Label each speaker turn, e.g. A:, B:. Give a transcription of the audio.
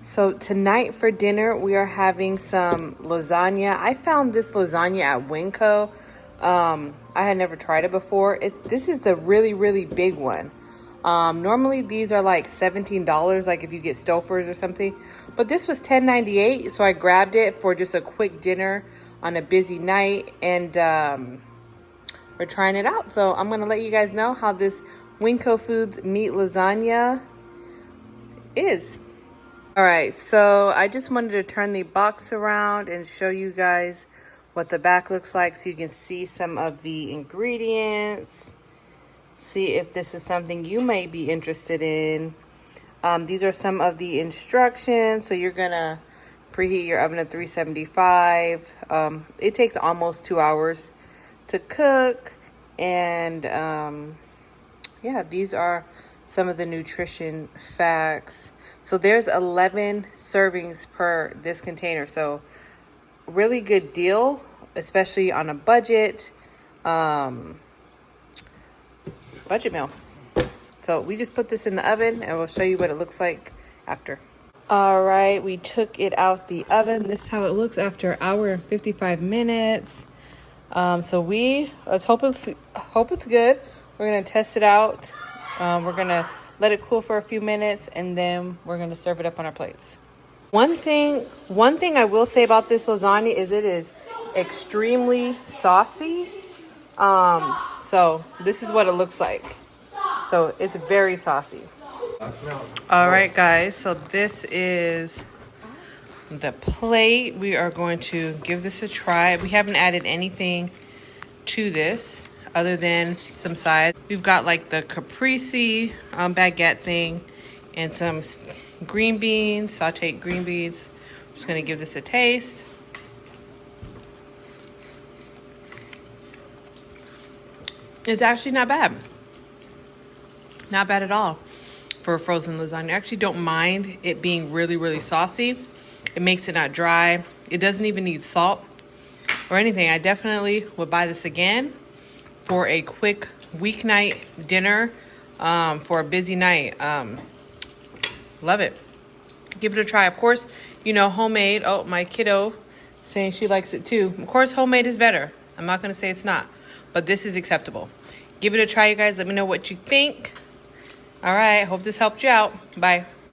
A: So tonight for dinner, we are having some lasagna. I found this lasagna at Winco. I had never tried it before. This is a really, really big one. Normally these are like $17, like if you get Stouffer's or something. But this was $10.98, so I grabbed it for just a quick dinner on a busy night. And we're trying it out. So I'm going to let you guys know how this Winco Foods meat lasagna is. All right, so I just wanted to turn the box around and show you guys what the back looks like so you can see some of the ingredients. See if this is something you may be interested in. These are some of the instructions. So you're gonna preheat your oven at 375. It takes almost 2 hours to cook. And yeah, these are some of the nutrition facts. So there's 11 servings per this container. So really good deal, especially on a budget meal. So we just put this in the oven and we'll show you what it looks like after. All right, we took it out the oven. This is how it looks after an hour and 55 minutes. So let's hope it's good. We're gonna test it out. We're gonna let it cool for a few minutes and then we're gonna serve it up on our plates. One thing I will say about this lasagna is it is extremely saucy. So this is what it looks like. So it's very saucy. All right, guys, so this is the plate. We are going to give this a try. We haven't added anything to this other than some sides. We've got like the caprese baguette thing and some green beans, sauteed green beans. I'm just gonna give this a taste. It's actually not bad. Not bad at all for a frozen lasagna. I actually don't mind it being really, really saucy. It makes it not dry. It doesn't even need salt or anything. I definitely would buy this again for a quick weeknight dinner, for a busy night. Love it. Give it a try. Of course, you know, homemade. Oh, my kiddo saying she likes it too. Of course, homemade is better. I'm not going to say it's not, but this is acceptable. Give it a try, you guys. Let me know what you think. All right. Hope this helped you out. Bye.